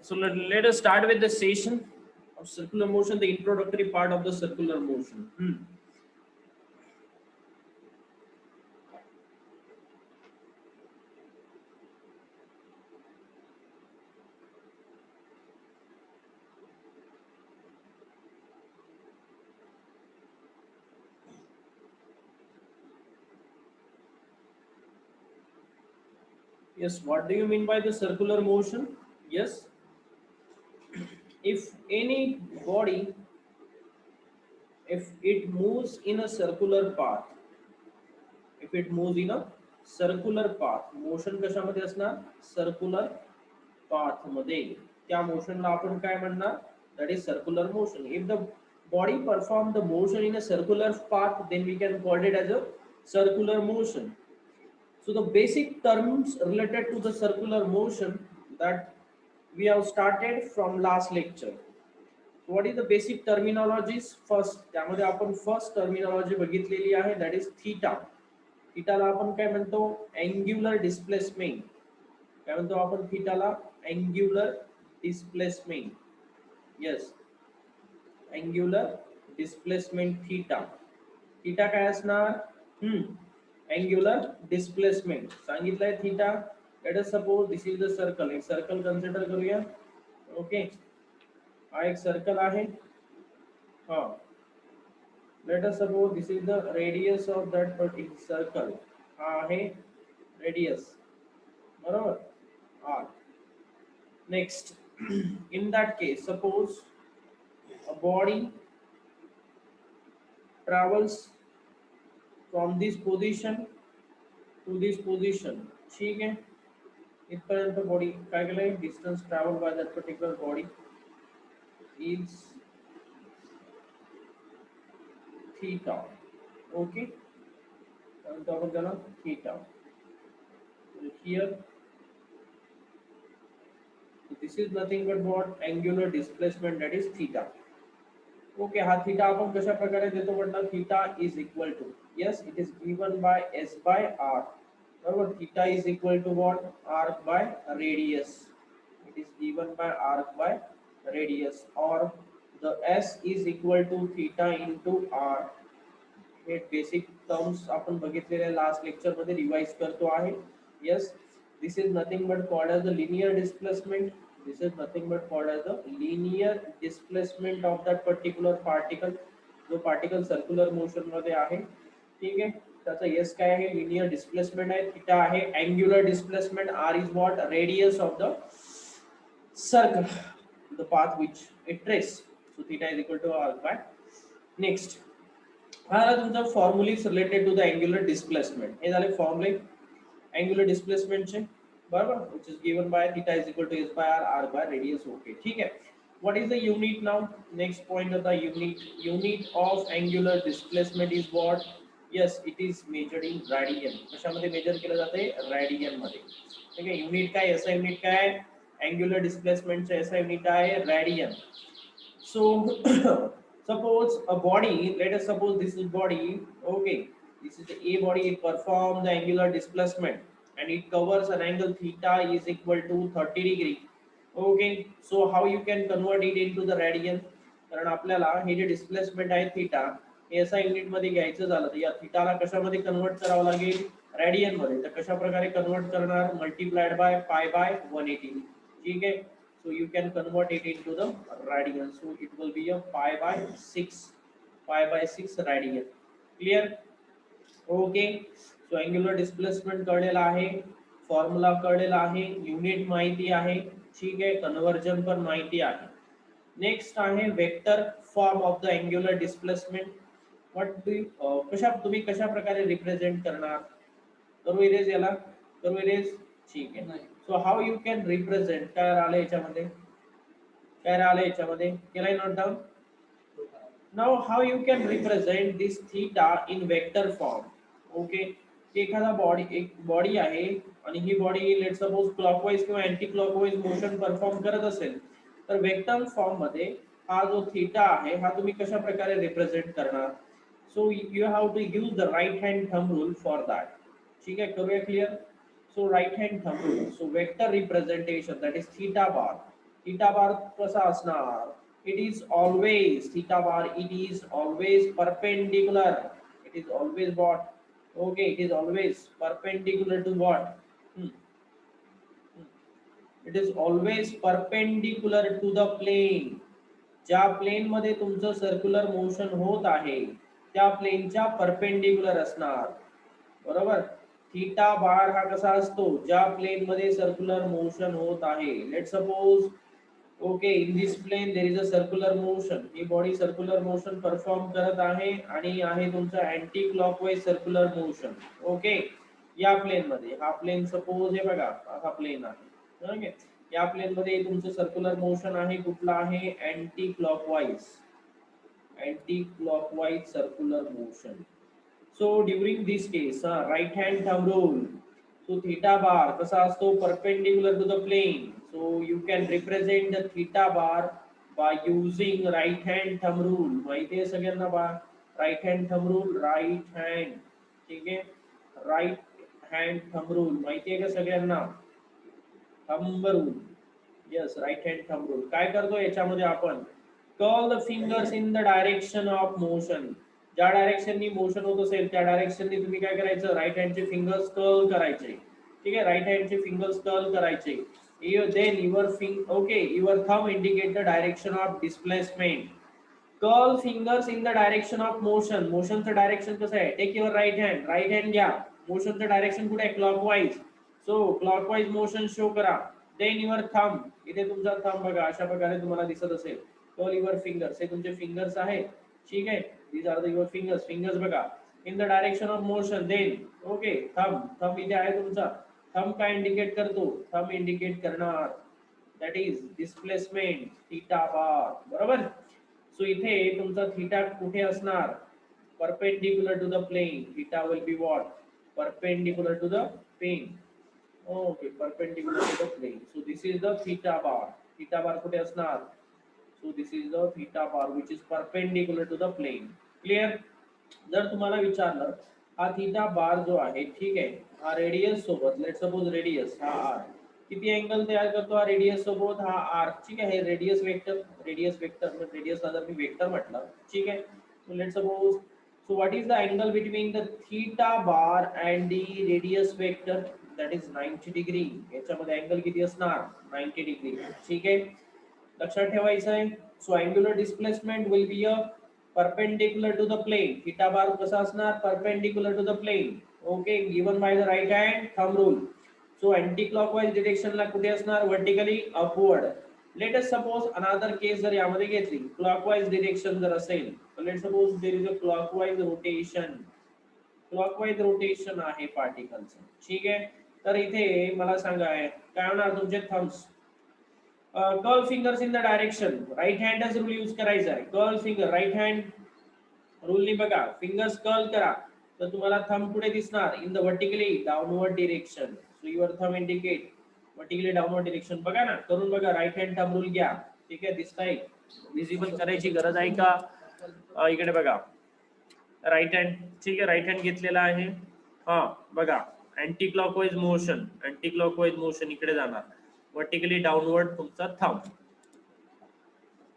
So let us start with the session of circular motion, the introductory part of the circular motion. Yes, what do you mean by the circular motion? Yes, if any body, if it moves in a circular path, if it moves in a circular path, motion कशामध्ये असणार? Circular path मध्ये. त्या मोशनला आपण काय म्हणणार? That is circular motion. If the body perform the motion in a circular path, then we can call it as a circular motion. So the basic terms related to the circular motion that we have started from last lecture. So what is the basic terminologies? First, त्यामध्ये आपण first terminology बघितलेली आहे, that is theta. थीटाला आपण काय म्हणतो? Angular displacement. काय म्हणतो आपण थीटाला? Angular displacement. Yes, angular displacement theta. Theta काय असणार? अँग्युलर डिस्प्लेसमेंट सांगितलंय theta. Let us suppose this is the circle. एक सर्कल कन्सिडर करूया. ओके, हा एक सर्कल आहे. हा, let us suppose this is the radius of that particular circle. हा आहे radius, बरोबर, r. Next, in that case, suppose a body travels from this position to this position. ठीक है, इथपर्यंत बॉडी काय केलंय? Distance travel by that particular body is theta. Okay, तो आपण त्याला theta. Here this is nothing but what? Angular displacement, that is theta. Okay, हा theta आपण कशा प्रकारे देतो म्हटलं? Theta is equal to, yes, it is given by s by r. बरोबर, theta is equal to what? Arc by radius. It is given by arc by radius, or the s is equal to theta into r. हे basic terms आपण बघितलेल्या last lecture मध्ये revise करतो आहे. Yes, this is nothing but called as the linear displacement. This is nothing but called as the linear displacement of that particular particle. जो particle circular motion मध्ये आहे, ठीक आहे, त्याचा एस काय आहे? लिनियर डिस्प्लेसमेंट आहे. थीटा आहे angular displacement. R is what? Radius of the circle, the path which it trace. So theta is equal to r by. Next, हा तुमचा फॉर्म्युलिक्स related to the angular displacement. हे झाले फॉर्म्युले angular डिस्प्लेसमेंटचे, बरोबर, which is given by theta is equal to s by r, r by radius. Okay, ठीक है. What is the unit now? Next point of the unit. Unit of angular displacement is what? Yes, it is measured in radian. कशामध्ये major केलं जाते? Radian मध्ये. ठीक आहे. Unit काय? SI unit काय? अँग्युलर डिस्प्लेसमेंटचे एसआय युनिट आहे radian. So suppose a body, let us suppose this is body. Okay, this is the a body. It performs the angular displacement and it covers an angle theta is equal to 30 degree. Okay, so how you can convert it into the radian? कारण आपल्याला हे जे displacement आहे theta, SI unit मध्ये घ्यायचं झालं तर या थीटाला कशामध्ये कन्वर्ट करावं लागेल? रॅडियन मध्ये. तर कशा प्रकारे कन्वर्ट करणार? Multiplied by pi by 180. ठीक आहे. So you can convert it into the radian. So it will be a pi by 6, pi by 6 radian. Clear? Okay. So angular displacement कळलेला आहे, फॉर्म्युला कळलेला आहे, युनिट माहिती आहे, ठीक आहे, कन्वर्जन पण माहिती आहे. नेक्स्ट आहे vector form of the angular displacement. What do कशा तुम्ही कशा प्रकारे रिप्रेझेंट करणार? करू इरेज याला, करू इरेज, ठीक आहे. So how you can represent, काय राहिलं याच्यामध्ये? काय राहिलं याच्यामध्ये? केलाय note down? Now how you can represent this theta in vector form? Okay, एखादा बॉडी, एक बॉडी आहे आणि ही बॉडी लेट सपोज क्लॉकवाइज किंवा अँटी क्लॉकवाइज मोशन परफॉर्म करत असेल, तर वेक्टर फॉर्म मध्ये हा जो थीटा आहे हा तुम्ही कशा प्रकारे रिप्रेझेंट करणार? So you have to use the right hand thumb rule for that. ठीक आहे, करूया clear. So right hand thumb rule. So vector representation, that is theta bar. Theta bar कसा असणार? It is always theta bar, it is always perpendicular. It is always what? Okay, it is always perpendicular to what? It is always perpendicular to the plane. ज्या plane मध्ये तुमचं circular motion होत आहे त्या प्लेनच्या perpendicular असणार. बरोबर. Theta बार हा कसा असतो? ज्या प्लेन मध्ये सर्क्युलर मोशन होत आहे. Let suppose okay, in this plane there is a circular motion. ही बॉडी सर्क्युलर मोशन परफॉर्म करत आहे आणि आहे तुमचं anti clockwise circular motion. Okay, या प्लेन मध्ये, हा प्लेन सपोज हे बघा, हा प्लेन आहे. ओके, या प्लेन मध्ये तुमचं सर्क्युलर मोशन आहे. कुठला आहे? Anti clockwise. Anti clockwise circular motion. So during this case, right hand thumb rule. So theta bar कसा असतो? Perpendicular to the plane. So you can represent the theta bar by using right hand thumb rule. माहिती आहे सगळ्यांना बा? Right hand thumb rule, right hand. ठीक आहे, right hand thumb rule माहिती आहे का सगळ्यांना? Thumb rule. Yes, right hand thumb rule. काय करतो याच्यामध्ये आपण? Curl the fingers in the direction of motion. ज्या डायरेक्शननी मोशन होत असेल त्या डायरेक्शननी तुम्ही काय करायचं? राईट हँडचे फिंगर्स कर्ल करायचे. ठीक आहे, राईट हँडचे फिंगर्स कर्ल करायचे. Then your okay, your thumb indicate the direction of displacement. Curl fingers in the direction of motion. मोशनचं डायरेक्शन कसं आहे? Take your right hand, right hand घ्या. मोशनचं डायरेक्शन कुठे आहे? Clockwise. So clockwise motion show करा. देन युअर थंब, इथे तुमचा थंब बघा अशा प्रकारे तुम्हाला दिसत असेल. कर्ल युअर फिंगर्स, हे तुमचे फिंगर्स आहेत. ठीक आहे, these are the your fingers. Fingers बघा in the direction of motion. Then okay, thumb, thumb इथे आहे तुमचा. थंब काय इंडिकेट करतो? थंब इंडिकेट करणार that is displacement theta bar. बरोबर. सो इथे तुमचा थीटा कुठे असणार? Perpendicular to the plane. Theta will be what? Perpendicular to the plane. Okay, perpendicular to the plane. So this is the theta bar. Theta bar कुठे असणार? So this is the theta bar which is perpendicular to the plane. Clear? जर तुम्हाला विचारलं हा theta बार जो आहे, ठीक आहे, हा रेडियस सोबत, लेट सपोज रेडियस हा आर, किती अँगल तयार करतो हा रेडियस सोबत? हा आर. ठीक आहे, रेडियस वेक्टर. रेडियस वेक्टर, रेडियसला जर मी वेक्टर म्हटलं, ठीक आहे. So let suppose, so what is the angle between the theta bar and the radius vector? That is 90 degree. याच्यामध्ये अँगल किती असणार? 90 डिग्री. ठीक आहे, लक्षात ठेवायचं आहे. So angular displacement will be a perpendicular to the plane. Theta bar कसा असणार? perpendicular to the plane. Okay, given by the right hand thumb rule. So anticlockwise डिरेक्शनला कुठे असणार? Vertically upward. Let us suppose another case जर यामध्ये घेतली, clockwise direction जर असेल, let suppose there is a clockwise rotation. Clockwise rotation आहे पार्टिकलचं. ठीक आहे, तर इथे मला सांगा काय होणार तुमचे thumbs? Curl fingers in the direction. Right हँडच रूल यूज करायचा आहे. कर्ल फिंगर, राईट हँड रूलनी बघा, फिंगर्स कर्ल करा तर तुम्हाला थंब कुठे दिसणार? In the vertically downward direction. So your thumb indicate vertically downward direction. बघा ना, करून बघा. राईट हँड थंब रूल घ्या. ठीक आहे, दिसताय? विजिबल करायची गरज आहे का? इकडे बघा, राईट हँड. ठीक आहे, राईट हँड घेतलेला आहे. हा बघा, anti clockwise motion. Anti clockwise motion इकडे जाणार. वर्टिकली डाउनवर्ड तुमचा thumb.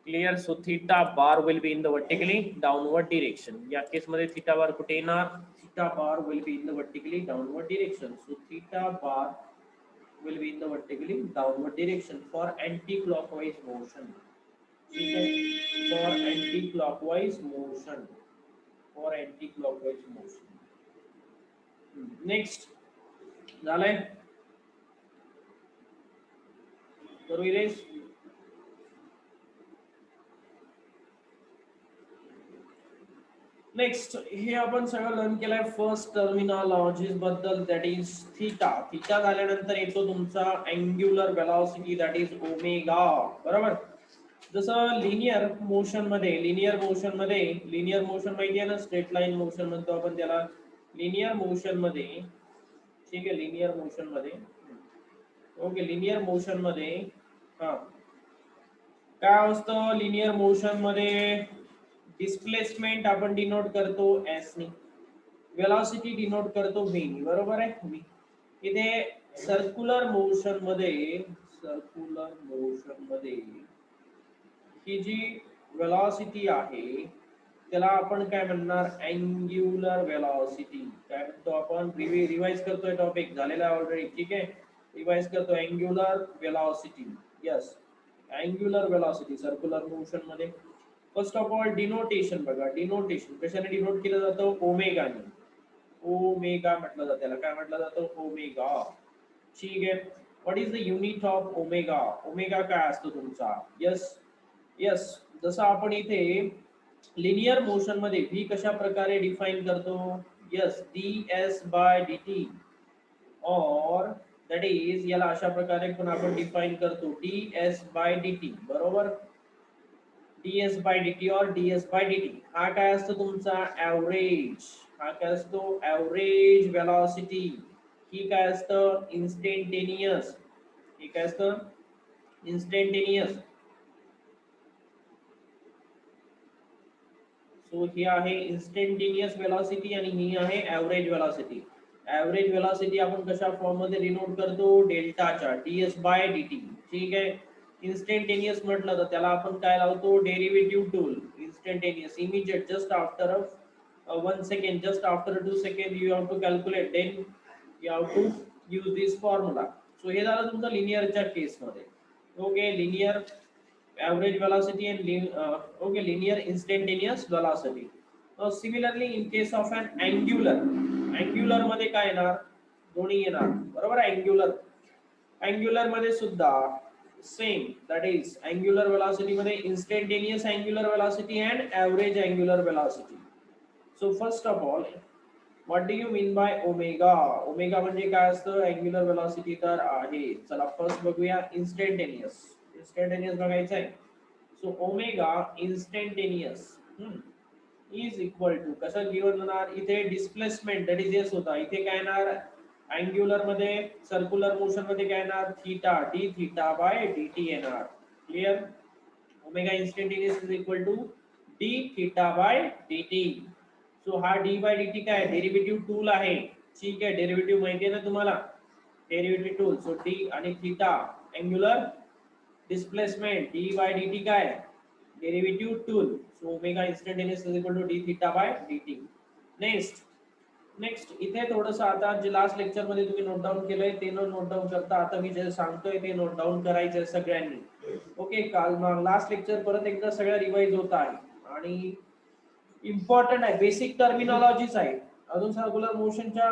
Clear? So theta bar will be in the vertically downward direction. या केस मध्ये थीटा बार कुठे येणार? Theta bar will be in the vertically downward direction. So theta bar will be in the vertically downward direction for anti clockwise motion. ठीक है, for anti clockwise motion. For anti clockwise motion. Next झालंय? करू erase. Next हे आपण सगळं learn केलंय first टर्मिनॉलॉजीज बद्दल, that is theta. Theta झाल्यानंतर येतो तुमचा angular velocity, that is omega. बरोबर. जसं लिनियर मोशन मध्ये, लिनियर मोशन माहिती आहे ना, स्ट्रेट लाईन मोशन म्हणतो आपण त्याला. लिनियर मोशन मध्ये, ठीक आहे, लिनियर मोशन मध्ये, ओके, लिनियर मोशन मध्ये हा काय असतं? लिनियर मोशन मध्ये डिस्प्लेसमेंट आपण डिनोट करतो एस नी, वेलॉसिटी डिनोट करतो व्ही नी. बरोबर आहे? इथे सर्क्युलर मोशन मध्ये सर्क्युलर मोशन मध्ये ही जी वेलॉसिटी आहे त्याला आपण काय म्हणणार, अँग्युलर वेलॉसिटी. काय म्हणतो आपण, रिवाइज करतोय, टॉपिक झालेला आहे ऑलरेडी, ठीक आहे. रिवाइज करतो, angular velocity. Yes, angular velocity circular motion मध्ये. फर्स्ट ऑफ ऑल डिनोटेशन बघा. डिनोटेशन कशाने डिनोट केलं जातं, ओमेगाने. ओमेगा म्हटलं जातं त्याला. काय म्हटलं जातं, ओमेगा. ठीक आहे. What is the unit of omega. Omega काय असतो तुमचा. यस यस, जसं आपण इथे लिनियर मोशन मध्ये v कशा प्रकारे डिफाइन करतो. यस, ds बाय dt, और दॅट इज याला अशा प्रकारे पण आपण डिफाइन करतो, ds बाय dt. बरोबर, ds बाय dt और ds बाय dt हा काय असतो तुमचा ऍव्हरेज. हा काय असतो, ऍव्हरेज वेलॉसिटी. ही काय असतं, इन्स्टंटेनियस. ही काय असतं, इन्स्टंटेनियस. सो ही आहे इन्स्टंटेनियस वेलॉसिटी आणि ही आहे ऍव्हरेज वेलॉसिटी. ऍव्हरेज वेलॉसिटी आपण कशा फॉर्म मध्ये डिनोट करतो, डेल्टाच्या, ds बाय dt. ठीक आहे. इन्स्टंटेनियस म्हटलं तर त्याला आपण काय लावतो, derivative tool. Instantaneous, immediate, just after 1 second, just after 2 seconds you have to calculate, then you have to use this formula. So हे झालं तुमचं लिनियरच्या केस मध्ये. Okay, linear average velocity and okay, linear instantaneous velocity. Now similarly in case of an angular मध्ये काय येणार, दोन्ही येणार. बरोबर, अँग्युलर मध्ये सुद्धा same, that is angular velocity मध्ये instantaneous angular velocity and average angular velocity. So first of all what do you mean by omega. Omega म्हणजे काय असतं, अँग्युलर वेलॉसिटी तर आहे. चला फर्स्ट बघूया इंस्टंटेनियस. इंस्टंटेनियस बघायचं आहे. So omega instantaneous is equal to कसं गिवन होणार, इथे डिस्प्लेसमेंट दॅट इज एस होता, इथे काय येणार, अँग्युलर मध्ये सर्क्युलर मोशन मध्ये काय येणार, theta, d theta by D t येणार. Clear. Omega instantaneous is equal to d theta by D t. So हा डी बाय डी टी काय, डेरिव्हेटिव्ह टूल आहे. ठीक आहे, डेरिव्हेटिव्ह माहिती आहे ना तुम्हाला, डेरिव्हेटिव्ह टूल. सो डी आणि theta angular displacement, d by D t काय, derivative tool. So omega instantaneous is equal to d theta by D t. Next इथे थोडंसं आता जे लास्ट लेक्चर मध्ये तुम्ही नोट डाऊन केलंय ते नोट डाऊन करता, आता मी जे सांगतोय ते नोट डाऊन करायचंय सगळ्यांनी. ओके, काल लास्ट लेक्चर परत एकदा सगळं रिवाइज होत आहे आणि इम्पॉर्टंट आहे, बेसिक टर्मिनॉलॉजीज आहे. अजून सर्क्युलर मोशनच्या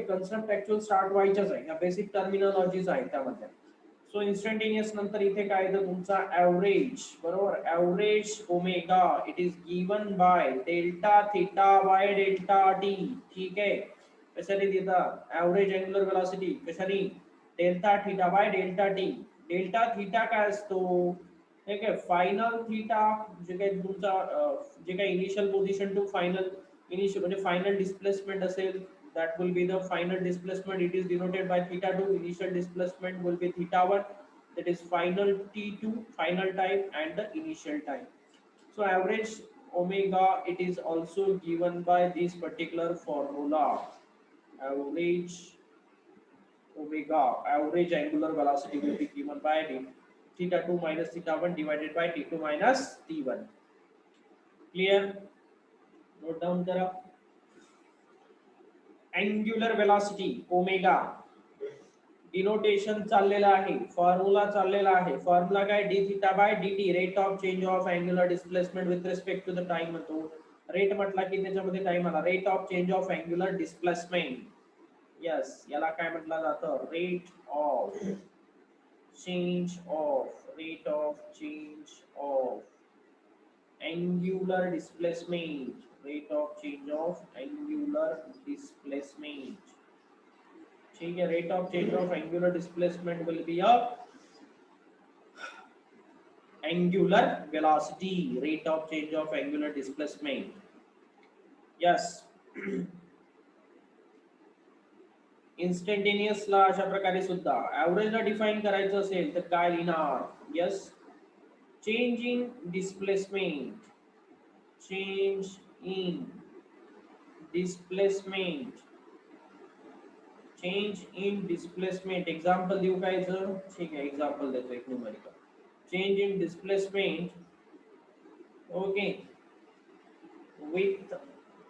कन्सेप्ट ऍक्च्युअल स्टार्ट व्हायच्याच आहे, या बेसिक टर्मिनॉलॉजीज आहेत त्यामध्ये. सो इन्स्टंटेनियस नंतर इथे काय येतं तुमचा ऍव्हरेज. बरोबर, average omega it is given by delta theta by delta T. ठीक आहे, कशाने देतात, ऍव्हरेज अँग्युलर वेलॉसिटी कशाने, delta theta by delta T. Delta theta काय असतो, ठीक आहे, फायनल थीटा जे काही तुमचा जे काही initial position to final, initial म्हणजे फायनल डिस्प्लेसमेंट असेल, that will be the final displacement, it is denoted by theta 2. Initial displacement will be theta 1, that is final t2, final time, and the initial time. So average omega it is also given by this particular formula. Average omega, average angular velocity will be given by theta 2 minus theta 1 divided by t2 minus t1. Clear. Note down करा. Angular velocity omega denotation चाललेला आहे, formula चाललेला आहे. Formula काय, D theta by D T, rate of change of angular displacement with respect to the time. होतो rate म्हटला की त्याच्यामध्ये टाइम आला, rate of change of angular displacement. Yes, याला काय म्हटलं जातं, rate of change of angular displacement, rate of change of angular displacement. ठीक है, rate of change of angular displacement will be a angular velocity, rate of change of angular displacement. Yes. Instantaneous ला अशा प्रकारे सुद्धा average ला define करायचं असेल तर काय लिहिणार. Yes, change in displacement, change in displacement change in displacement example देऊ काय जर ठीक आहे एग्जांपल देतो एक numerical change in displacement okay with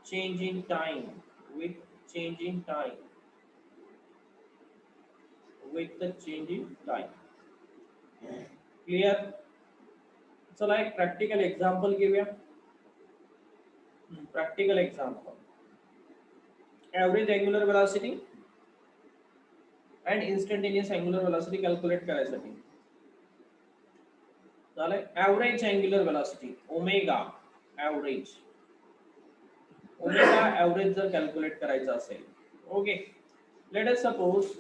change in time with change in time with the change in time clear चला एक practical example घेऊया practical example average angular velocity and instantaneous angular velocity calculate करायसाठी झालंय average angular velocity omega average omega average जर calculate करायचं असेल okay let us suppose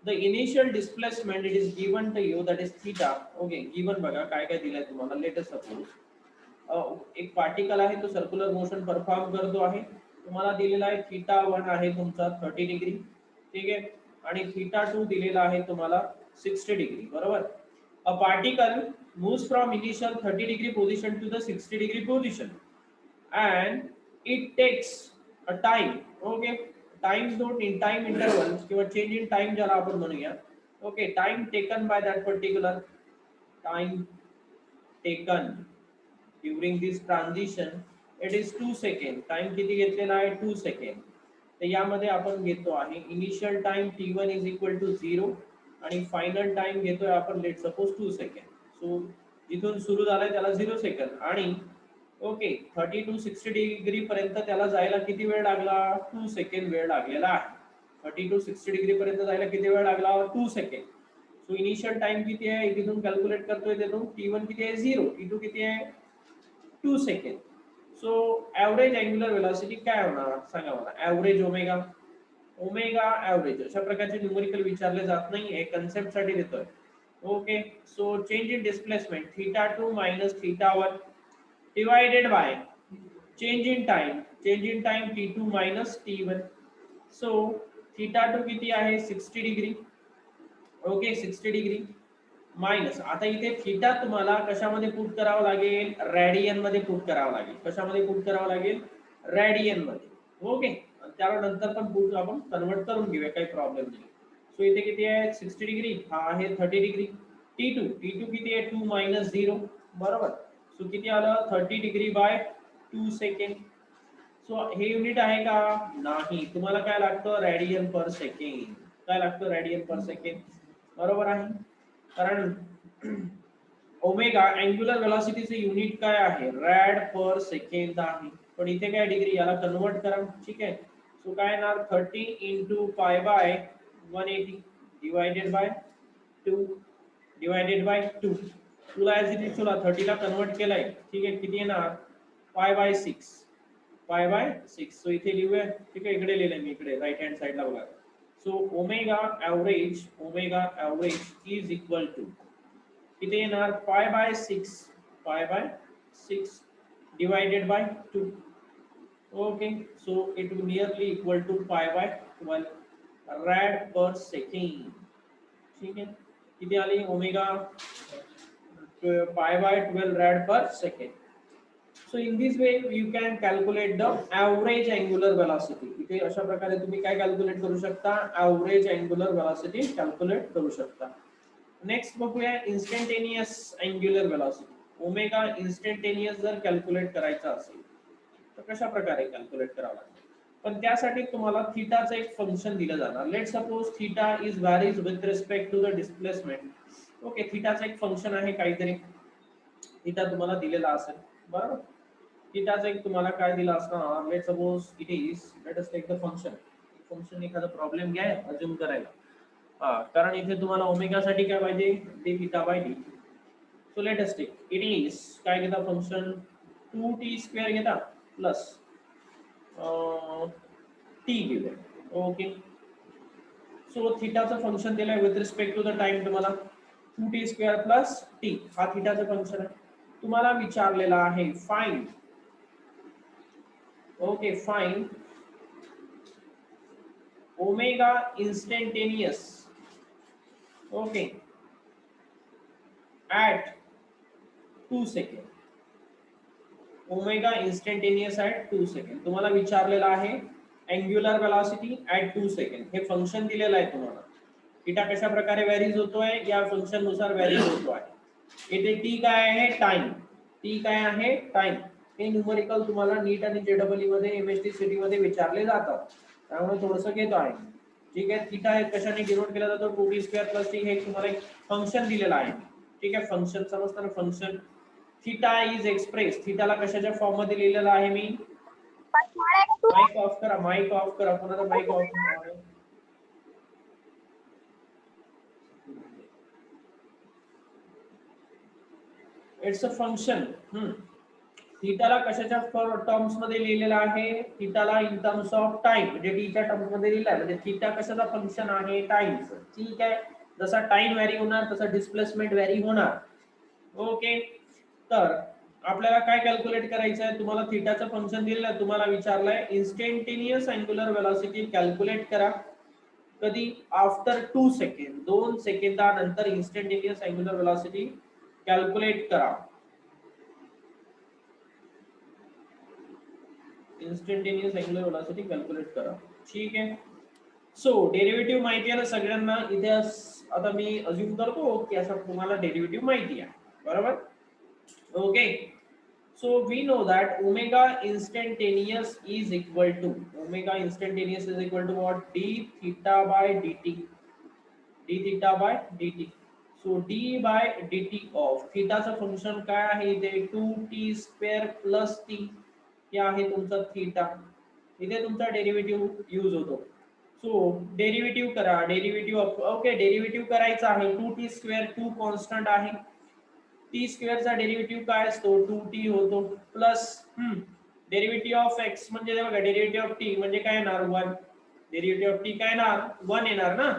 the initial displacement it is given to you that is theta okay given बघा काय काय दिलंय तुम्हाला let us suppose एक पार्टिकल आहे तो सर्क्युलर मोशन परफॉर्म करतो आहे तुम्हाला दिलेला आहे थीटा 1 आहे तुमचा 30 डिग्री ठीक आहे आणि थीटा 2 दिलेला आहे तुम्हाला 60 डिग्री बरोबर a particle moves from initial 30 degree position to the 60 degree position and it takes a time okay time zone in time interval किंवा change in time ज्याला आपण म्हणूया okay time taken by that particular time taken during this transition it is 2 second time किती घेतलेला आहे 2 second तर यामध्ये आपण घेतो आहे initial time t1 is equal to 0 आणि फायनल टाइम घेतोय आपण लेट सपोज 2 सेकंड सो जिथून सुरू झालाय त्याला 0 सेकंड आणि ओके 30 टू 60 डिग्री पर्यंत त्याला जायला किती वेळ लागला 2 सेकंड वेळ लागलेला आहे 30 टू 60 डिग्री पर्यंत जायला किती वेळ लागला 2 सेकंड सो इनिशियल टाइम किती आहे इथून कॅल्क्युलेट करतोय त्यातून t1 किती आहे 0 t2 किती आहे 2 second so average angular velocity काय होणार सांगा मला ऍव्हरेज ओमेगा ओमेगा ऍव्हरेज अशा प्रकारचे न्यूमेरिकल विचारले जात नाही हे कन्सेप्ट साठी देतोय okay so change in displacement theta 2 minus theta 1 divided by change in time t2 minus t1 so theta 2 किती आहे 60 डिग्री ओके 60 डिग्री मायनस आता इथे थीटा तुम्हाला कशामध्ये पुट करावं लागेल रेडियन मध्ये पुट करावं लागेल कशामध्ये पुट करावं लागेल रेडियन मध्ये ओके त्याला नंतर पण पुट आपण कन्वर्ट करून घेऊया काही प्रॉब्लेम नाही सो इथे किती आहे 60 डिग्री हा आहे 30 डिग्री t2 किती आहे 2 मायनस 0 बरोबर सो किती आलं 30 डिग्री बाय 2 सेकंड सो हे युनिट आहे का नाही तुम्हाला काय लागतं रेडियन पर सेकंड काय लागतं रेडियन पर सेकंड बरोबर आहे कारण ओमेगा अँग्युलर वेलोसिटीचे युनिट काय आहे रॅड पर सेकंड आहे पण इथे काय डिग्री याला कन्वर्ट करा ठीक आहे सो काय येणार 30 into pi by 180 divided by 2 divided by 2 तुला ऍज इट इज तुला 30 ला कन्वर्ट केलाय ठीक आहे किती येणार पाय बाय 6 सो इथे लिहूया ठीक आहे इकडे लिहिलंय मी इकडे राइट हँड साइडला बघा so omega average is equal to किती येणार pi by 6 divided by 2 okay so it will nearly equal to pi by 12 rad per second ठीक आहे किती आली omega pi by 12 rad per second so in this way you can calculate the average angular velocity इथे अशा प्रकारे तुम्ही काय calculate करू शकता average angular velocity कॅल्क्युलेट करू शकता नेक्स्ट बघूया instantaneous angular velocity omega instantaneous जर कॅल्क्युलेट करायचा असेल तर कशा प्रकारे कॅल्क्युलेट करावं लागेल पण त्यासाठी तुम्हाला थीटाचं एक फंक्शन दिलं जाणार let suppose theta is varies with respect to the displacement okay थीटाचं एक फंक्शन आहे काहीतरी थीटा तुम्हाला दिलेला असेल बरोबर थीटाचं एक तुम्हाला काय दिलं असणार let suppose it is let us take the function एखादा प्रॉब्लेम घ्या अज्युम करायला कारण इथे तुम्हाला ओमेगा साठी काय पाहिजे D theta by D so let us take it is काय घेता फंक्शन 2t² घेता प्लस टी घेऊया ओके सो थीटाचं फंक्शन दिलंय with respect to the time तुम्हाला 2t² प्लस टी हा थीटाचं फंक्शन आहे तुम्हाला विचारलेला आहे find okay find omega instantaneous okay at 2 second omega instantaneous at 2 second तुम्हाला विचारलेला आहे अँग्युलर वेलॉसिटी ऍट 2 सेकंड, हे फंक्शन दिलेलं आहे तुम्हाला. थीटा कशा प्रकारे व्हॅरीज होतोय या फंक्शन नुसार व्हॅरीज होतोय. इथे टी काय आहे, टाइम. टी काय आहे, टाइम. हे न्यूमरिकल तुम्हाला नीट आणि जेडब्ल्यू मध्ये एमएसटी सिटी मध्ये विचारले जातात, त्यामुळे थोडंसं घेतो आहे. ठीक आहे. थीटा हे कशाने डिनोट केला जातो, 2t² + t, हे तुम्हाला एक फंक्शन दिलेलं आहे. ठीक आहे. फंक्शन समजतं ना, फंक्शन. थीटा इज एक्सप्रेस, थीटाला कशाच्या फॉर्म मध्ये लिहिलेलं आहे मी. माइक ऑफ करा, माइक ऑफ करा, कोणाचा माइक ऑफ आहे. It's a function. थीटाला कशाच्या टर्म्स मध्ये लिहिलेलं आहे, थीटाला इन टर्म्स ऑफ टाइम, म्हणजे टीच्या टर्म्स मध्ये लिहिलं आहे. म्हणजे थीटा कशाचा फंक्शन आहे, टाइमचं. ठीक आहे. जसा टाइम व्हॅरी होणार तसा डिस्प्लेसमेंट व्हॅरी होणार. ओके. तर आपल्याला काय कॅल्क्युलेट करायचं आहे, तुम्हाला थीटाचं फंक्शन दिलेलं आहे, तुम्हाला विचारलंय इन्स्टंटेनियस अँग्युलर वेलॉसिटी कॅल्क्युलेट करा. कधी, आफ्टर 2 सेकंड, 2 सेकंदानंतर इन्स्टंटेनियस अँग्युलर वेलॉसिटी कॅल्क्युलेट करा. इन्स्टंटेनियस अँग्युलर वेलॉसिटी कॅल्क्युलेट करा. ठीक आहे. सो डेरिव्हेटिव्ह माहिती आहे ना सगळ्यांना. इथे आता मी अज्युम करतो की असं तुम्हाला डेरिव्हेटिव्ह माहिती आहे, बरोबर. Okay. So we know that omega instantaneous is equal to what? D theta by dt. D theta by dt. So d by dt of theta चा फंक्शन काय आहे इथे, 2t² + t. हे आहे तुमचा थीटा. इथे तुमचा डेरिव्हेटिव्ह यूज होतो. सो डेरिव्हेटिव्ह करा, डेरिव्हेटिव्ह. ओके, डेरिव्हेटिव्ह करायचा आहे. 2t², 2 कॉन्स्टंट आहे. टी स्क्वेअर चा डेरिव्हेटिव्ह काय असतो, 2t होतो, प्लस डेरिव्हेटिव्ह ऑफ x म्हणजे बघा, डेरिव्हेटिव्ह ऑफ t म्हणजे काय येणार, 1. डेरिव्हेटिव्ह ऑफ t काय येणार, 1 येणार ना.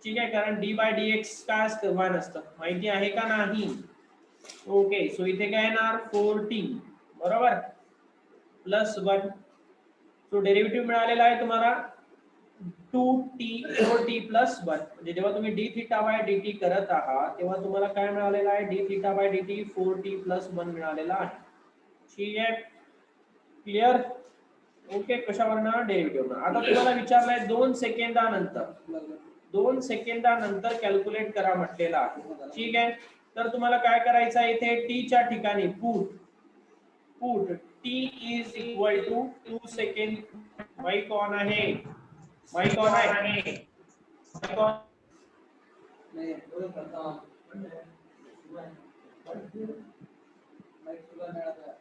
ठीक आहे. कारण d/dx काय असतं, 1 असतं. माहिती आहे का नाही. ओके. सो इथे काय येणार, 4t, बरोबर, प्लस 1. सो डेरिव्हेटिव्ह मिळालेला आहे तुम्हाला 2t 4t + 1. म्हणजे जेव्हा तुम्ही d theta by dt करत आहात तेव्हा तुम्हाला काय मिळालेलं आहे, d theta by dt 4t + 1 मिळालेला आहे. ठीक आहे. क्लिअर. ओके. कशावरनं, डेरिव्हेटिव्ह. आता तुम्हाला विचारलंय 2 सेकंदानंतर, 2 सेकंदानंतर कॅल्क्युलेट करा म्हटलेलं आहे. ठीक आहे. तर तुम्हाला काय करायचं आहे, इथे t च्या ठिकाणी put t is equal to 2 second. Mic on आहे, माइक ऑन आहे, माइक ऑन नहीं, वो करता हूं. माइक सुद्धा नाही आता.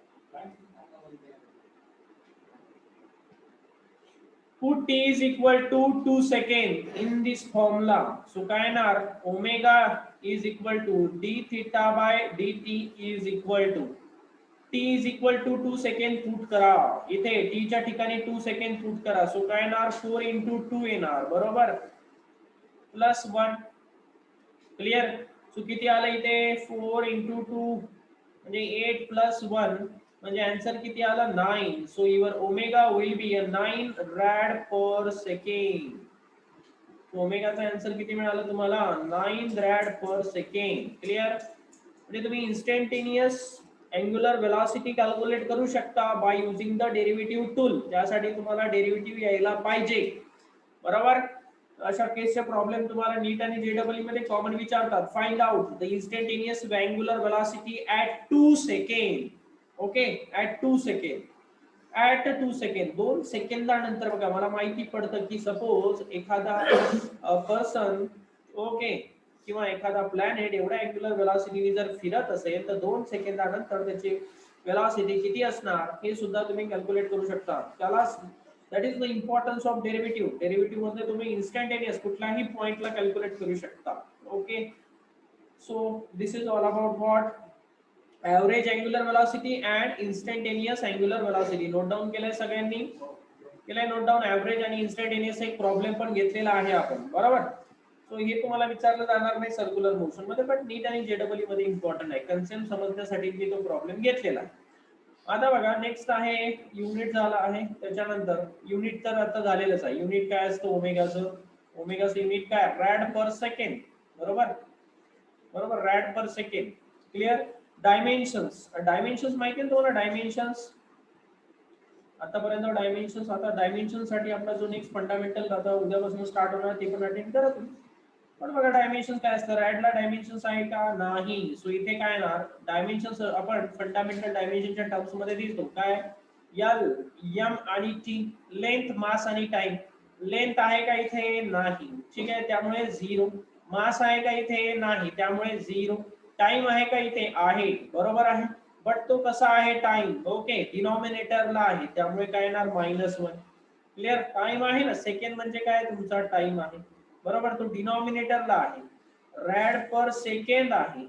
Put t is equal to 2 second in this formula. So काय येणार, omega is equal to d theta by dt is equal to t is equal to 2 second put करा. इथे t च्या ठिकाणी 2 सेकंड पुट करा. सो काय येणार, 4 × 2 येणार, बरोबर, प्लस 1. क्लिअर. सो किती आलं इथे, 4 × 2 म्हणजे 8 + 1 म्हणजे आन्सर किती आला, 9. So your omega will be 9 rad/सेकंड. ओमेगाचा आन्सर किती मिळाला तुम्हाला, 9 rad/सेकंड. क्लिअर. म्हणजे तुम्ही इन्स्टंटेनियस अँग्युलर वेलॉसिटी कॅल्क्युलेट करू शकता by using the derivative tool. त्यासाठी तुम्हाला डेरिव्हेटिव्ह यायला पाहिजे, बरोबर. अशा केसचे प्रॉब्लेम तुम्हाला नीट आणि जेडब्ल्यू मध्ये कॉमन विचारतात. Find out the instantaneous angular velocity at 2 second. Okay, at 2 second. At 2 second, 2 सेकंदानंतर बघा, मला माहिती पडतं की सपोज एखादा पर्सन, ओके, किंवा एखादा प्लॅनेट एवढ्या अँग्युलर वेलॉसिटीने जर फिरत असेल तर 2 सेकंदानंतर त्याची वेलॉसिटी किती असणार हे सुद्धा तुम्ही कॅल्क्युलेट करू शकता. त्याला that is the importance of derivative. Derivative मध्ये तुम्ही इन्स्टंटेनियस कुठल्याही पॉइंटला कॅल्क्युलेट करू शकता. Okay. So this is all about what, average angular velocity and instantaneous angular velocity. Note down केलंय सगळ्यांनी, केलंय नोट डाऊन. एव्हरेज आणि इन्स्टंटेनियस एक प्रॉब्लेम पण घेतलेला आहे आपण, बरोबर. सो हे तुम्हाला विचारलं जाणार नाही सर्क्युलर मोशन मध्ये, बट नीट आणि जेडब्ल्यू मध्ये इम्पॉर्टंट आहे. कन्सेप्ट समजण्यासाठी मी तो प्रॉब्लेम घेतलेला आहे. आता बघा, नेक्स्ट आहे युनिट झाला आहे. त्याच्यानंतर युनिट तर आता झालेलंच आहे. युनिट काय असतं ओमेगाचं, ओमेगाचं युनिट काय, rad/सेकंड, बरोबर, बरोबर, rad/सेकंड. क्लिअर. डायमेन्शन्स, डायमेन्शन्स माहिती आहे तुम्हाला, डायमेन्शन्स. आतापर्यंत डायमेन्शन्स, आता डायमेन्शन साठी आपला जो नेक्स्ट फंडामेंटल आता उद्यापासून स्टार्ट होणार ते पण अटेंड करा तुम्ही. पण बघा डायमेन्शन काय असतं, रॅडला डायमेन्शन्स आहे का, नाही. सो इथे काय येणार, डायमेन्शन्स आपण फंडामेंटल डायमेन्शनच्या टर्म्स मध्ये दिसतो काय, एल, एम आणि टी, लेंथ, मास आणि टाइम. लेंथ आहे का इथे, नाही, ठीक आहे, त्यामुळे 0. मास आहे का इथे, नाही, त्यामुळे 0. टाइम आहे का इथे, आहे, बरोबर आहे. बट तो कसा आहे टाइम, ओके, डिनॉमिनेटरला आहे, त्यामुळे काय येणार -1. क्लिअर, टाइम आहे ना, सेकंड म्हणजे काय तुमचा टाइम आहे, बरोबर, तो डिनॉमिनेटरला आहे. रॅड पर सेकंड आहे,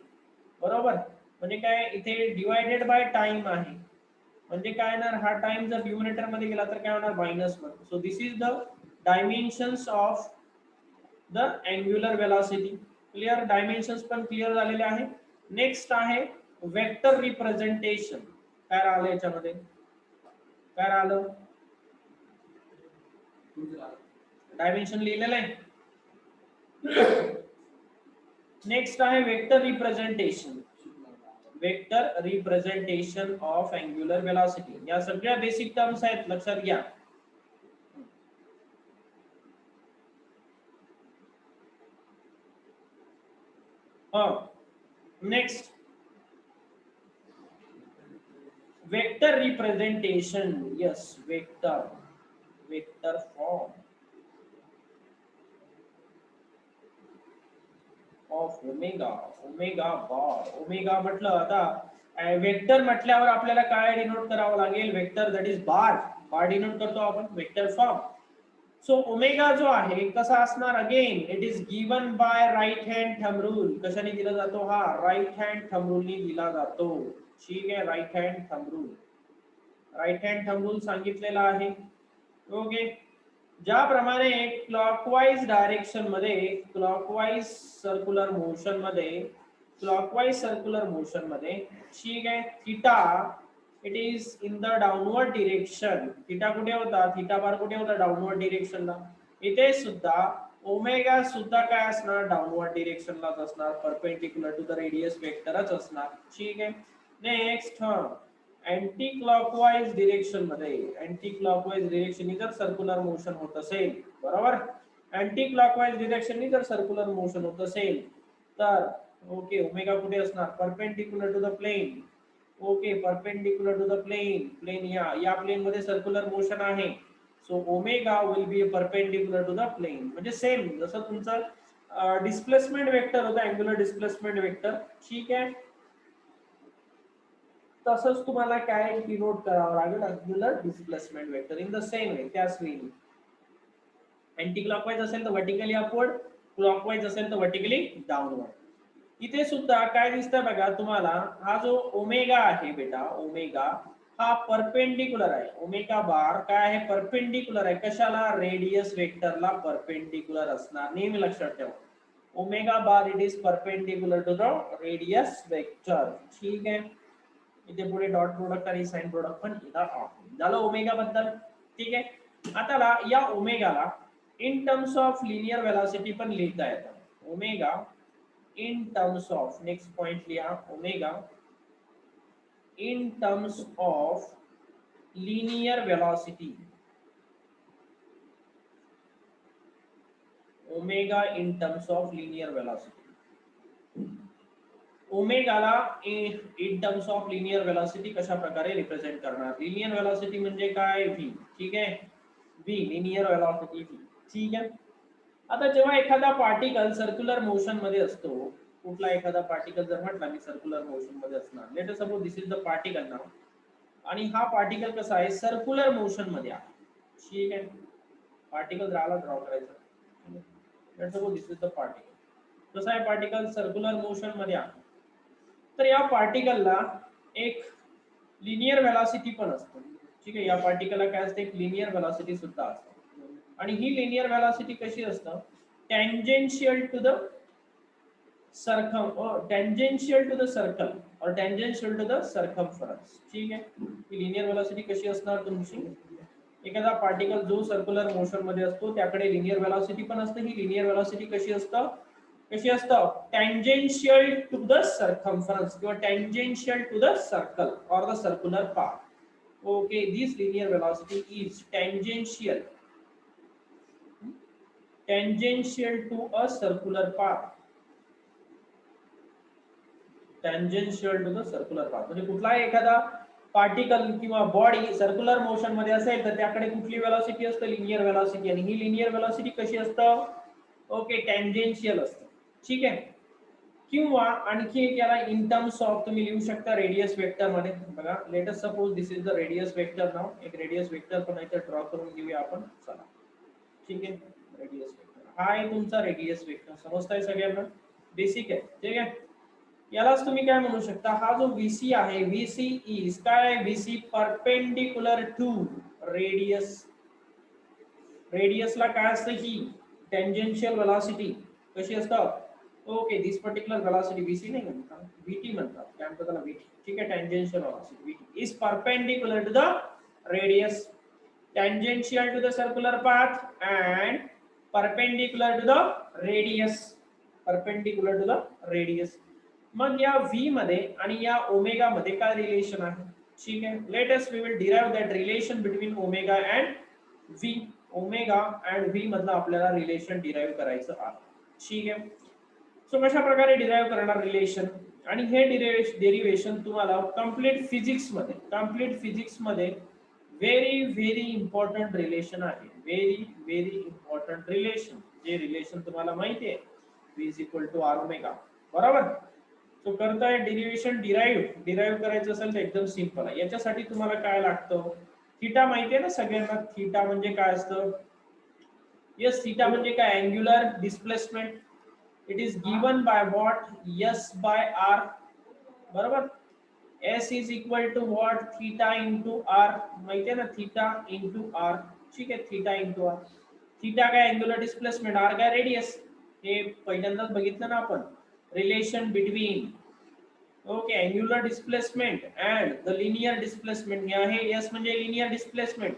बरोबर, म्हणजे काय इथे डिवायडेड बाय टाइम आहे, म्हणजे काय येणार, हा टाइम जर डिनॉमिनेटर मध्ये गेला तर काय होणार -1. So this is the dimensions of the angular velocity. Clear, dimensions पण क्लिअर झालेले आहे. नेक्स्ट आहे वेक्टर रिप्रेझेंटेशन. काय राहिलं याच्यामध्ये, काय राहिलं, डायमेन्शन लिहिलेलं आहे. नेक्स्ट आहे vector representation. Vector representation of angular velocity. या सगळ्या बेसिक टर्म्स आहेत, लक्षात घ्या. Next vector representation. Yes, vector form of omega. Omega bar, omega म्हटलं, आता वेक्टर म्हटल्यावर आपल्याला काय डिनोट करावं लागेल, vector, that is bar. Bar denote करतो आपण वेक्टर फॉर्म. सो ओमेगा जो आहे कसा असणार, again it is given by right hand thumb rule. कशाने दिला जातो, हा राईट हँड थंब रूलने दिला जातो. ठीक आहे, right hand thumb rule, right hand thumb rule सांगितलेला आहे. ओके, ज्याप्रमाणे क्लॉकवाईज डायरेक्शन मध्ये, क्लॉकवाईज सर्क्युलर मोशन मध्ये, क्लॉकवाईज सर्क्युलर मोशन मध्ये, ठीक आहे, theta it is in the downward direction. Theta कुठे होता, थीटा बार कुठे होता, डाउनवर्ड डिरेक्शनला. इथे सुद्धा ओमेगा सुद्धा काय असणार, डाउनवर्ड डिरेक्शनलाच असणार, परपेंडिक्युलर टू द रेडियस वेक्टरच असणार. ठीक आहे. नेक्स्ट, अँटी क्लॉकवाईज डिरेक्शन मध्ये, अँटी क्लॉकवाईज डिरेक्शन जर सर्क्युलर मोशन होत असेल, बरोबर, अँटी क्लॉकवाईज डिरेक्शन जर सर्क्युलर मोशन होत असेल तर ओके, ओमेगा कुठे असणार, perpendicular to the plane. Okay, perpendicular to the plane, plane या प्लेन मध्ये सर्क्युलर मोशन आहे. So omega will be perpendicular to the plane. म्हणजे सेम जसं तुमचं डिस्प्लेसमेंट वेक्टर होतं, अँग्युलर डिस्प्लेसमेंट वेक्टर, ठीक आहे, तसंच तुम्हाला काय डिनोट करावं लागेल, angular displacement vector in the same way, त्याच वेळी. अँटी क्लॉकवाईज असेल तर वर्टिकली अपवर्ड, क्लॉकवाईज असेल तर वर्टिकली डाउनवर्ड. इथे सुद्धा काय दिसतंय बघा तुम्हाला, हा जो ओमेगा आहे बेटा, ओमेगा हा परपेंडिक्युलर आहे. ओमेगा बार काय आहे, परपेंडिक्युलर आहे, कशाला, रेडियस वेक्टरला परपेंडिक्युलर असणार, नेहमी लक्षात ठेवा. Omega bar it is perpendicular to the radius vector. ठीक आहे, इथे पुढे डॉट प्रोडक्ट आणि साइन प्रोडक्ट पण झालं ओमेगा बद्दल. ठीक आहे, आता या ओमेगाला in terms of linear velocity पण लिहिता येतं. Omega in terms of, next point लिया, omega in terms of linear velocity. Omega in terms of linear velocity. ओमेगाला in terms of linear velocity कशा प्रकारे रिप्रेझेंट करणार, लिनियर वेलॉसिटी म्हणजे काय, v. ठीक आहे, v लिनियर वेलॉसिटी v. ठीक आहे, आता जेव्हा एखादा पार्टिकल सर्क्युलर मोशन मध्ये असतो, कुठला एखादा पार्टिकल जर म्हटला मी सर्क्युलर मोशन मध्ये असणार, let us suppose this is the particle नाव, आणि हा पार्टिकल कसा आहे, सर्क्युलर मोशन मध्ये आहे. ठीक आहे, पार्टिकल राहिला ड्रॉ करायचा, let suppose this is the particle. कसा आहे पार्टिकल, सर्क्युलर मोशन मध्ये आहे. तर या पार्टिकलला एक लिनियर वेलॉसिटी पण असते. ठीक आहे, या पार्टिकलला काय असते, एक लिनियर वेलॉसिटी सुद्धा असते. आणि ही लिनियर वेलॉसिटी कशी असतं, टँजेन्शियल टू द सर्कम और टँजेन्शियल टू द सर्कल और टँजेन्शियल टू द सर्कमफरन्स. ठीक आहे, ही लिनियर वेलॉसिटी कशी असणार तुमची, एखादा पार्टिकल जो सर्क्युलर मोशन मध्ये असतो त्याकडे लिनियर वेलॉसिटी पण असते. ही लिनियर वेलॉसिटी कशी असतं, टँजेन्शियल टू द सर्कमफरन्स किंवा टँजेन्शियल टू द सर्कल और the circular path. Okay, this linear velocity is tangential to a circular path. Tangential to the circular path, म्हणजे कुठलाही एखादा पार्टिकल किंवा बॉडी सर्क्युलर मोशन मध्ये असेल तर त्याकडे कुठली वेलॉसिटी असते, लिनियर वेलॉसिटी, आणि ही लिनियर वेलॉसिटी कशी असतं, ओके, टँजेन्शियल असतं. ठीक आहे. किंवा आणखी एक याला इन टर्म्स ऑफ तुम्ही लिहू शकता रेडियस वेक्टर मध्ये. बघा, let us suppose this is the radius vector. नाव एक रेडियस वेक्टर पण इथे ड्रॉ करून घेऊया आपण. चला, ठीक आहे. रेडियस वेक्टर हा आहे तुमचा रेडियस वेक्टर. समजताय सगळ्यांना? बेसिक आहे. ठीक आहे. यालाच तुम्ही काय म्हणू शकता, हा जो VC आहे, VC इज काय, VC परपेंडिक्युलर टू रेडियस. रेडियसला काय असतं, ही टँजेन्शियल वेलॉसिटी कशी असतं, ओके, दिस पर्टिक्युलर वेलॉसिटी VC नाही म्हणतात, VT म्हणतात, काय म्हणतात त्याला, VT. ठीक आहे, tangential velocity VT is perpendicular to the radius, tangential to the circular path and perpendicular to the radius. Perpendicular to the radius. मग या V मध्ये आणि या ओमेगा मध्ये काय रिलेशन आहे? ठीक आहे, let us we will derive that relation between omega and V. Omega and V मधलं आपल्याला रिलेशन डिराइव करायचं आहे. ठीक आहे. सो कशा प्रकारे डिराइव करणार रिलेशन, आणि हे डेरिवेशन तुम्हाला कंप्लीट फिजिक्स मध्ये व्हेरी व्हेरी इम्पॉर्टंट रिलेशन आहे. व्हेरी व्हेरी इम्पॉर्टंट रिलेशन, जे रिलेशन तुम्हाला माहिती आहे, V is equal to R omega. बरोबर. सो करताय डेरिवेशन डिराइव्ह करायचं असेल तर एकदम सिंपल आहे. याच्यासाठी तुम्हाला काय लागतं, थीटा माहिती आहे ना सगळ्यांना. थीटा म्हणजे काय असतं, यस, थीटा म्हणजे काय, angular displacement. It is given by what, S by R. बरोबर. S is equal to what, theta into R. माहिती आहे ना, थीटा इंटू आर. ठीक आहे, थीटा इंटू आर. थीटा काय, अँग्युलर डिस्प्लेसमेंट, आर काय, रेडियस. हे पहिल्यांदाच बघितलं ना आपण, relation between, okay, angular displacement and the linear displacement. हे आहे एस म्हणजे लिनियर डिस्प्लेसमेंट,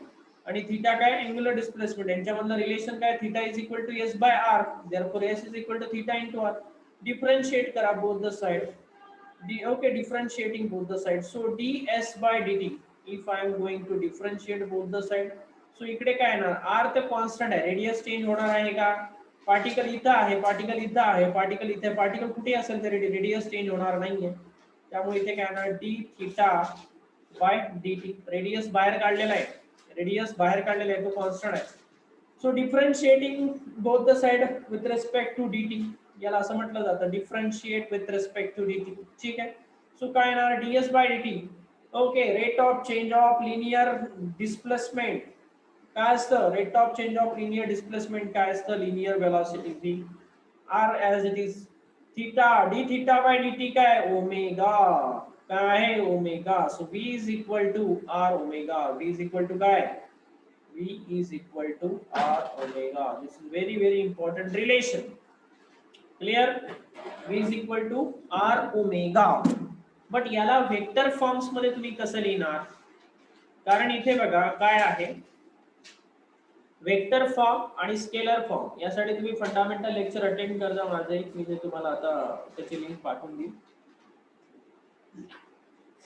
आणि थीटा काय, अँग्युलर डिस्प्लेसमेंट. यांच्यामधलं रिलेशन काय, theta is equal to S by R. Therefore S is equal to theta into R. Differentiate करा both the side. Okay, differentiating both the sides. So ds by dt, if I am going to differentiate both the side, so इकडे काय येणार, r तर constant आहे, radius change होणार आहे का, particle इथं आहे, पार्टिकल इथं आहे, पार्टिकल इथे, पार्टिकल कुठे असेल तरी रेडियस चेंज होणार नाहीये. त्यामुळे इथे काय येणार, d theta by dt. Radius बाहेर काढलेला आहे, तो कॉन्स्टंट आहे. So differentiating both the side with respect to dt, याला असं म्हटलं जातं differentiate with respect to dt. ठीक आहे. सो काय येणार, ds by dt. Okay, rate of change of linear displacement काय असतं, rate of change of linear displacement काय असतं, linear velocity v, r as it is, theta d theta by dt काय, omega. काय आहे, omega. So v is equal to r omega. v is equal to काय, V is equal to R omega. This is very very important relation. Clear? V is equal to R omega. But याला vector forms मध्ये तुम्ही कसं लिहिणार, कारण इथे बघा काय आहे, वेक्टर फॉर्म आणि स्केलर फॉर्म. यासाठी तुम्ही फंडामेंटल लेक्चर अटेंड करजा माझे, मी ते तुम्हाला आता त्याची लिंक पाठवून देईन.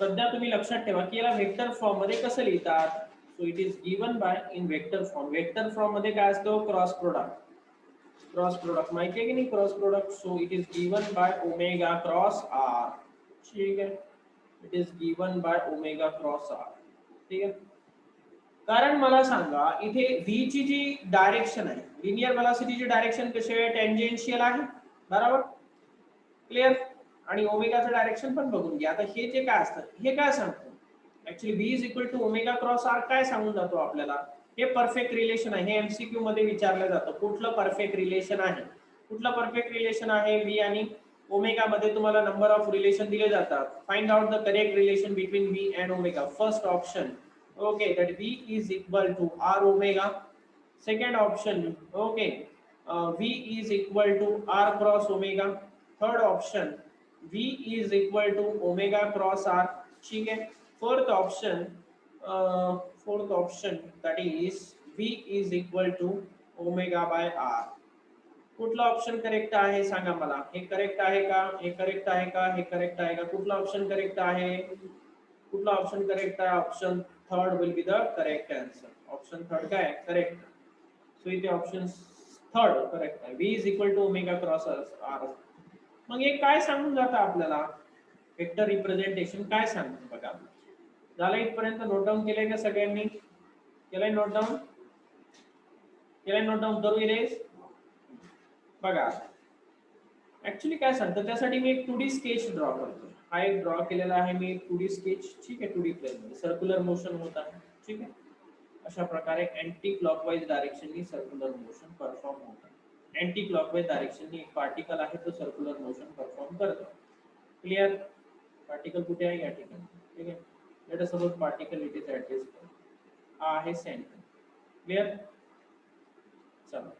सध्या तुम्ही लक्षात ठेवा की याला वेक्टर फॉर्म मध्ये कसं लिहितात. So it is given by in vector form. Vector form मध्ये काय असतं, क्रॉस प्रोडक्ट माहिती आहे की नाही, cross product. So it is given by omega cross R. ठीक आहे, it is given by omega cross R. ठीक आहे. कारण मला सांगा, इथे v ची जी डायरेक्शन आहे, लिनियर वेलॉसिटीची डायरेक्शन कशी आहे, टँजेन्शियल आहे. बरोबर. क्लिअर. आणि ओमेगाचं डायरेक्शन पण बघून घ्या. आता हे जे काय असतं, हे काय सांगतं, actually v is equal to omega cross R काय सांगून जातो आपल्याला, हे परफेक्ट रिलेशन आहे. हे एमसीक्यू मध्ये विचारलं जातं, कुठलं परफेक्ट रिलेशन आहे, v आणि ओमेगा मध्ये तुम्हाला नंबर ऑफ रिलेशन दिले जातात. Find out the correct relation between v and omega. First option, okay, that v is equal to r omega. Second option, okay, v is equal to r cross omega. Third option, v is equal to omega cross r. ठीक है. Fourth option, that is v is equal to omega by r. कुठला option correct आहे सांगा मला. हे correct आहे का, हे करेक्ट आहे का, हे करेक्ट आहे का, कुठला ऑप्शन करेक्ट आहे, कुठला ऑप्शन करेक्ट आहे, option third will be the correct answer. Option third काय करेक्ट. सो इथे ऑप्शन थर्ड करेक्ट आहे. v is equal to omega cross r. मग हे काय सांगून जातं आपल्याला वेक्टर रिप्रेझेंटेशन काय सांगतं बघा. झालं इथपर्यंत नोट डाऊन केलंय का सगळ्यांनी. केलंय नोट डाऊन. केलंय नोट डाऊन करू इरेज. बघा ऍक्च्युली काय सांगतं त्यासाठी मी एक 2D स्केच ड्रॉ करतो. हा एक ड्रॉ केलेला आहे मी एक 2D स्केच. ठीक आहे 2D प्लेन मध्ये सर्क्युलर मोशन होत आहे. ठीक आहे अशा प्रकारे अँटी क्लॉकवाईज डायरेक्शननी सर्क्युलर मोशन परफॉर्म होत आहे. अँटी क्लॉकवाईज डायरेक्शननी एक पार्टिकल आहे तो सर्क्युलर मोशन परफॉर्म करतो. क्लियर. पार्टिकल कुठे आहे या ठिकाणी. ठीक आहे let us suppose particle it is at this point. हा आहे सेंटर. क्लियर. चला